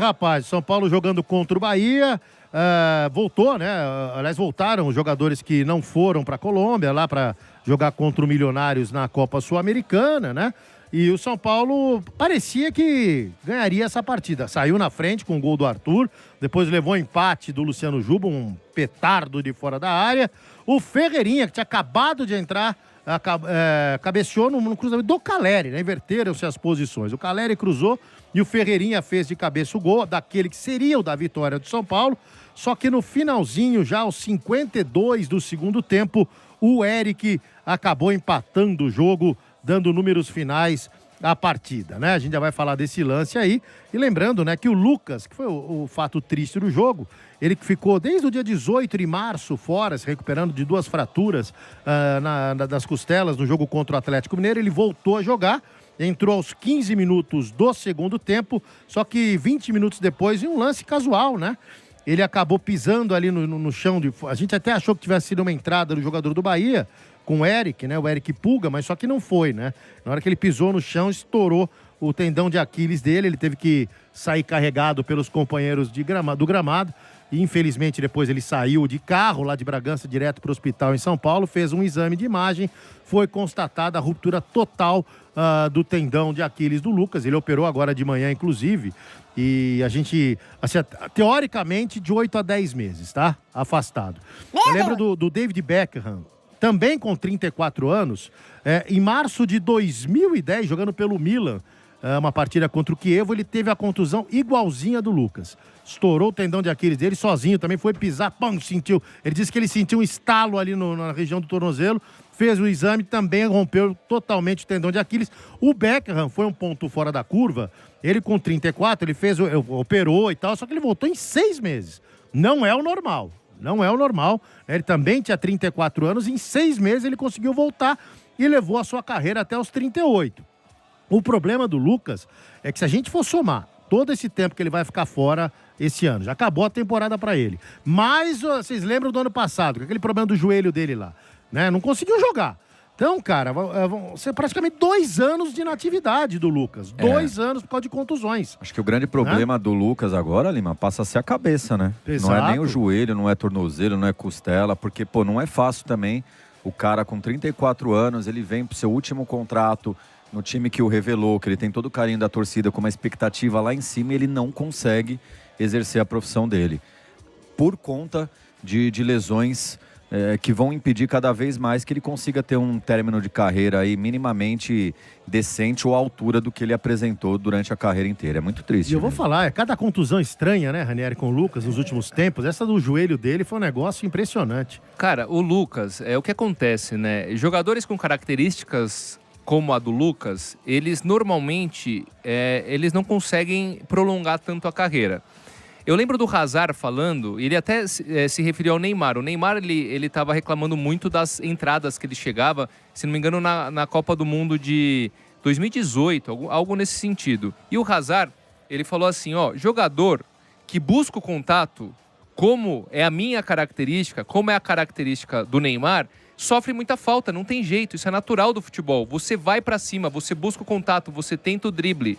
rapaz, São Paulo jogando contra o Bahia, voltou, né? Aliás, voltaram os jogadores que não foram para a Colômbia, lá para jogar contra o Milionários na Copa Sul-Americana, né? E o São Paulo parecia que ganharia essa partida. Saiu na frente com o gol do Arthur, depois levou empate do Luciano Juba, um petardo de fora da área. O Ferreirinha, que tinha acabado de entrar, cabeceou no cruzamento do Caleri, né? Inverteram-se as posições. O Caleri cruzou e o Ferreirinha fez de cabeça o gol, daquele que seria o da vitória do São Paulo. Só que no finalzinho, já aos 52 do segundo tempo, o Eric acabou empatando o jogo, dando números finais à partida, né? A gente já vai falar desse lance aí. E lembrando, né, que o Lucas, que foi o fato triste do jogo, ele que ficou desde o dia 18 de março fora, se recuperando de 2 fraturas das costelas no jogo contra o Atlético Mineiro, ele voltou a jogar, entrou aos 15 minutos do segundo tempo, só que 20 minutos depois, em um lance casual, né? Ele acabou pisando ali no chão. A gente até achou que tivesse sido uma entrada do jogador do Bahia, com o Eric, né? O Eric Pulga, mas só que não foi, né? Na hora que ele pisou no chão, estourou o tendão de Aquiles dele. Ele teve que sair carregado pelos companheiros do gramado. E, infelizmente, depois ele saiu de carro lá de Bragança direto para o hospital em São Paulo, fez um exame de imagem, foi constatada a ruptura total do tendão de Aquiles do Lucas. Ele operou agora de manhã, inclusive. E a gente, assim, teoricamente, de 8 a 10 meses, tá? Afastado. Eu lembro do David Beckham, também com 34 anos, em março de 2010, jogando pelo Milan, uma partida contra o Chievo, ele teve a contusão igualzinha do Lucas. Estourou o tendão de Aquiles dele sozinho, também foi pisar, pão, sentiu. Ele disse que ele sentiu um estalo ali na região do tornozelo, fez o exame, também rompeu totalmente o tendão de Aquiles. O Beckham foi um ponto fora da curva, ele com 34, ele operou e tal, só que ele voltou em 6 meses. Não é o normal. Não é o normal. Ele também tinha 34 anos, em 6 meses ele conseguiu voltar e levou a sua carreira até os 38. O problema do Lucas é que se a gente for somar todo esse tempo que ele vai ficar fora esse ano, já acabou a temporada para ele. Mas vocês lembram do ano passado, com aquele problema do joelho dele lá, né? Não conseguiu jogar. Então, cara, vão ser praticamente 2 anos de inatividade do Lucas. 2 anos por causa de contusões. Acho que o grande problema do Lucas agora, Lima, passa a ser a cabeça, né? Exato. Não é nem o joelho, não é tornozelo, não é costela, porque, pô, não é fácil também. O cara com 34 anos, ele vem pro seu último contrato no time que o revelou, que ele tem todo o carinho da torcida com uma expectativa lá em cima e ele não consegue exercer a profissão dele. Por conta de lesões que vão impedir cada vez mais que ele consiga ter um término de carreira aí minimamente decente ou à altura do que ele apresentou durante a carreira inteira. É muito triste. E eu vou falar, cada contusão estranha, né, Ranieri, com o Lucas nos últimos tempos. Essa do joelho dele foi um negócio impressionante. Cara, o Lucas, o que acontece, né? Jogadores com características como a do Lucas, eles normalmente eles não conseguem prolongar tanto a carreira. Eu lembro do Hazard falando, ele até se referiu ao Neymar. O Neymar, ele estava reclamando muito das entradas que ele chegava, se não me engano, na Copa do Mundo de 2018, algo nesse sentido. E o Hazard, ele falou assim, jogador que busca o contato, como é a minha característica, como é a característica do Neymar, sofre muita falta, não tem jeito, isso é natural do futebol. Você vai pra cima, você busca o contato, você tenta o drible.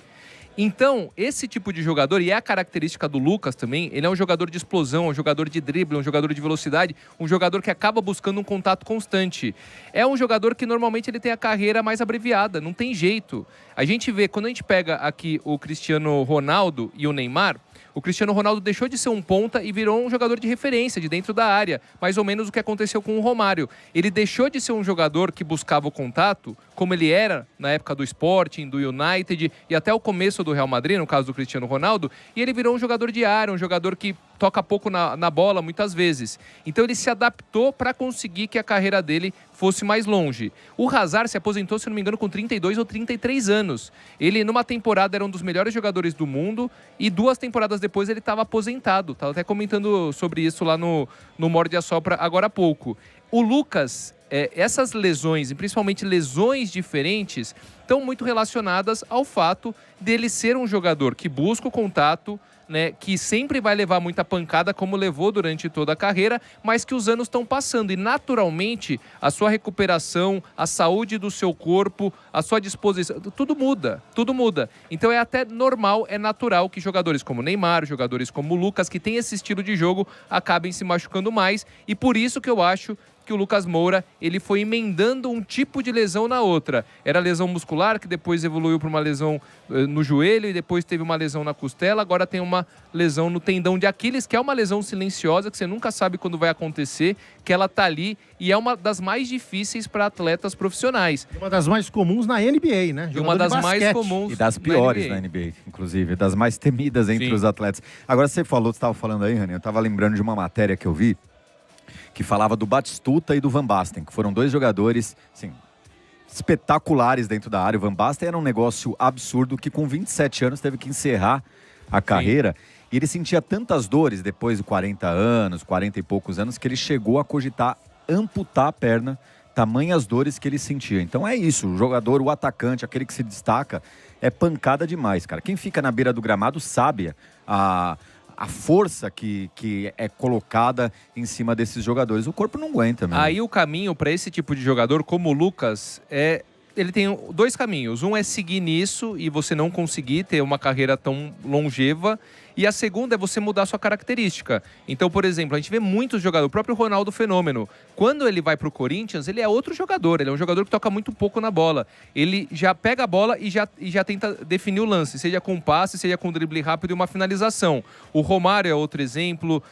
Então, esse tipo de jogador, e é a característica do Lucas também, ele é um jogador de explosão, um jogador de drible, um jogador de velocidade, um jogador que acaba buscando um contato constante. É um jogador que normalmente ele tem a carreira mais abreviada, não tem jeito. A gente vê, quando a gente pega aqui o Cristiano Ronaldo e o Neymar, o Cristiano Ronaldo deixou de ser um ponta e virou um jogador de referência, de dentro da área. Mais ou menos o que aconteceu com o Romário. Ele deixou de ser um jogador que buscava o contato, como ele era na época do Sporting, do United e até o começo do Real Madrid, no caso do Cristiano Ronaldo, e ele virou um jogador de área, um jogador que toca pouco na bola muitas vezes. Então ele se adaptou para conseguir que a carreira dele fosse mais longe. O Hazard se aposentou, se não me engano, com 32 ou 33 anos. Ele, numa temporada, era um dos melhores jogadores do mundo e 2 temporadas depois ele estava aposentado. Estava até comentando sobre isso lá no Morde a Sopra agora há pouco. O Lucas, essas lesões, e principalmente lesões diferentes, estão muito relacionadas ao fato dele ser um jogador que busca o contato, né, que sempre vai levar muita pancada, como levou durante toda a carreira, mas que os anos estão passando e, naturalmente, a sua recuperação, a saúde do seu corpo, a sua disposição, tudo muda, tudo muda. Então é até normal, é natural que jogadores como Neymar, jogadores como Lucas, que têm esse estilo de jogo, acabem se machucando mais, e por isso que eu acho que o Lucas Moura, ele foi emendando um tipo de lesão na outra. Era lesão muscular, que depois evoluiu para uma lesão no joelho e depois teve uma lesão na costela, agora tem uma lesão no tendão de Aquiles, que é uma lesão silenciosa, que você nunca sabe quando vai acontecer, que ela tá ali e é uma das mais difíceis para atletas profissionais. Uma das mais comuns na NBA, né? E uma das mais comuns e das piores na NBA, inclusive, das mais temidas entre os atletas. Agora você estava falando aí, Rani, eu estava lembrando de uma matéria que eu vi, que falava do Batistuta e do Van Basten, que foram dois jogadores, assim, espetaculares dentro da área. O Van Basten era um negócio absurdo que com 27 anos teve que encerrar a carreira. E ele sentia tantas dores depois de 40 anos, 40 e poucos anos, que ele chegou a cogitar amputar a perna, tamanhas dores que ele sentia. Então é isso, o jogador, o atacante, aquele que se destaca, é pancada demais, cara. Quem fica na beira do gramado sabe a força que é colocada em cima desses jogadores. O corpo não aguenta mesmo. Aí o caminho para esse tipo de jogador, como o Lucas, ele tem dois caminhos. Um é seguir nisso e você não conseguir ter uma carreira tão longeva. E a segunda é você mudar a sua característica. Então, por exemplo, a gente vê muitos jogadores, o próprio Ronaldo Fenômeno, quando ele vai pro Corinthians, ele é outro jogador, ele é um jogador que toca muito pouco na bola. Ele já pega a bola e já tenta definir o lance, seja com um passe, seja com um drible rápido e uma finalização. O Romário é outro exemplo,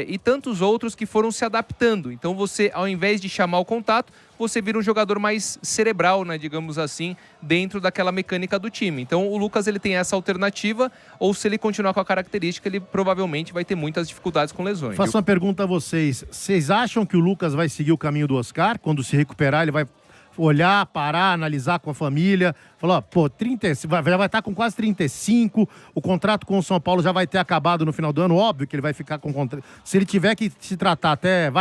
e tantos outros que foram se adaptando. Então você, ao invés de chamar o contato, você vira um jogador mais cerebral, né, digamos assim, dentro daquela mecânica do time. Então o Lucas, ele tem essa alternativa, ou se ele continuar com a característica, ele provavelmente vai ter muitas dificuldades com lesões. Faço uma pergunta a vocês. Vocês acham que o Lucas vai seguir o caminho do Oscar? Quando se recuperar, ele vai olhar, parar, analisar com a família, falar, pô, já vai estar com quase 35, o contrato com o São Paulo já vai ter acabado no final do ano, óbvio que ele vai ficar com contrato. Se ele tiver que se tratar até,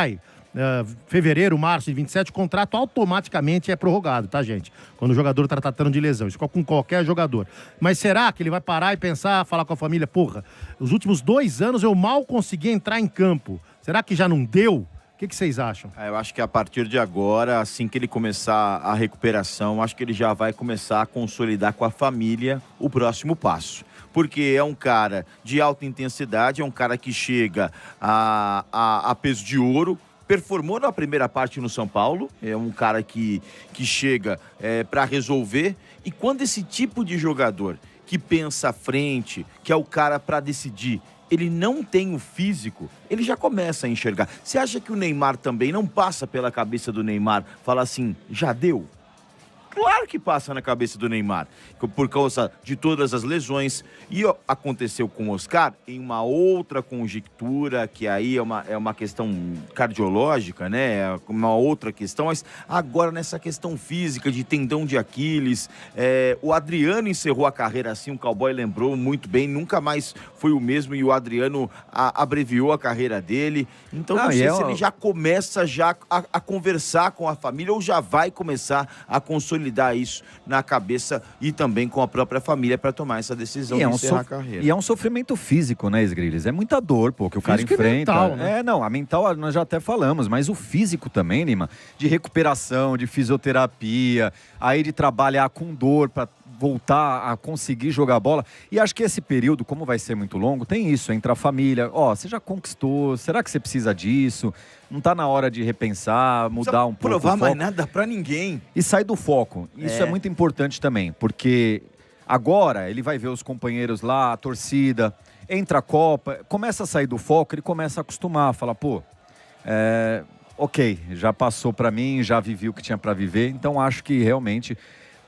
fevereiro, março de 27, o contrato automaticamente é prorrogado, tá, gente? Quando o jogador tá tratando de lesão, isso com qualquer jogador. Mas será que ele vai parar e pensar, falar com a família, porra, os últimos 2 anos eu mal consegui entrar em campo, será que já não deu? O que vocês acham? Eu acho que a partir de agora, assim que ele começar a recuperação, acho que ele já vai começar a consolidar com a família o próximo passo. Porque é um cara de alta intensidade, é um cara que chega a peso de ouro, performou na primeira parte no São Paulo, é um cara que chega para resolver. E quando esse tipo de jogador que pensa à frente, que é o cara para decidir, ele não tem o físico, ele já começa a enxergar. Você acha que o Neymar também não passa pela cabeça do Neymar, fala assim, já deu? Claro que passa na cabeça do Neymar, por causa de todas as lesões. E aconteceu com o Oscar em uma outra conjectura, que aí é uma questão cardiológica, né? É uma outra questão, mas agora nessa questão física de tendão de Aquiles, o Adriano encerrou a carreira assim, o Cowboy lembrou muito bem, nunca mais foi o mesmo e o Adriano abreviou a carreira dele. Então não sei se ele já começa a conversar com a família ou já vai começar a consolidar isso na cabeça e também com a própria família para tomar essa decisão de encerrar a carreira. E é um sofrimento físico, né, Sgrilles? É muita dor, pô, que o cara enfrenta. Mental, né? A mental nós já até falamos, mas o físico também, Lima, de recuperação, de fisioterapia, aí de trabalhar com dor para voltar a conseguir jogar bola. E acho que esse período, como vai ser muito longo, tem isso, entre a família. Você já conquistou, será que você precisa disso? Não tá na hora de repensar, mudar um pouco o foco? Provar mais nada pra ninguém. E sair do foco. Isso é muito importante também, porque agora ele vai ver os companheiros lá, a torcida, entra a Copa, começa a sair do foco, ele começa a acostumar, fala, ok, já passou pra mim, já vivi o que tinha pra viver, então acho que realmente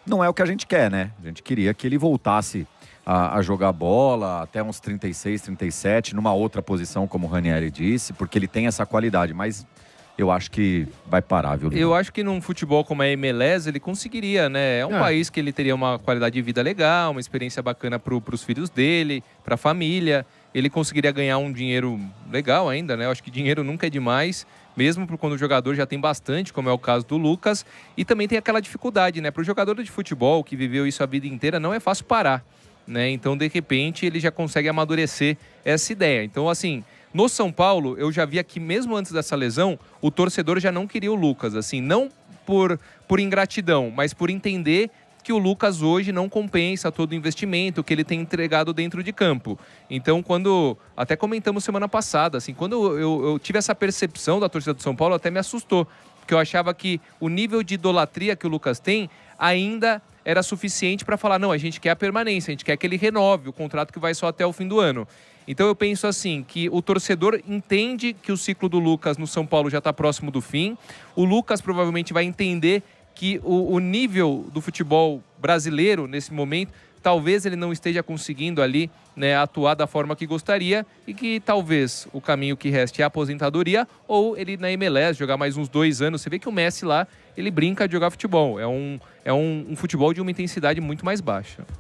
não é o que a gente quer, né? A gente queria que ele voltasse a jogar bola até uns 36, 37, numa outra posição, como o Ranieri disse, porque ele tem essa qualidade, mas eu acho que vai parar, viu, Lima? Eu acho que num futebol como a MLS, ele conseguiria, né? É um país que ele teria uma qualidade de vida legal, uma experiência bacana pros filhos dele, pra família. Ele conseguiria ganhar um dinheiro legal ainda, né? Eu acho que dinheiro nunca é demais, mesmo quando o jogador já tem bastante, como é o caso do Lucas, e também tem aquela dificuldade, né? Para o jogador de futebol que viveu isso a vida inteira, não é fácil parar, né? Então, de repente, ele já consegue amadurecer essa ideia. Então, assim, no São Paulo, eu já via que mesmo antes dessa lesão, o torcedor já não queria o Lucas, assim, não por ingratidão, mas por entender que o Lucas hoje não compensa todo o investimento que ele tem entregado dentro de campo. Então, quando... Até comentamos semana passada, assim, quando eu tive essa percepção da torcida do São Paulo, até me assustou, porque eu achava que o nível de idolatria que o Lucas tem ainda era suficiente para falar, não, a gente quer a permanência, a gente quer que ele renove o contrato que vai só até o fim do ano. Então eu penso assim, que o torcedor entende que o ciclo do Lucas no São Paulo já está próximo do fim, o Lucas provavelmente vai entender que o nível do futebol brasileiro nesse momento, talvez ele não esteja conseguindo ali, né, atuar da forma que gostaria e que talvez o caminho que reste é a aposentadoria ou ele na MLS jogar mais uns 2 anos. Você vê que o Messi lá, ele brinca de jogar futebol. É um futebol de uma intensidade muito mais baixa.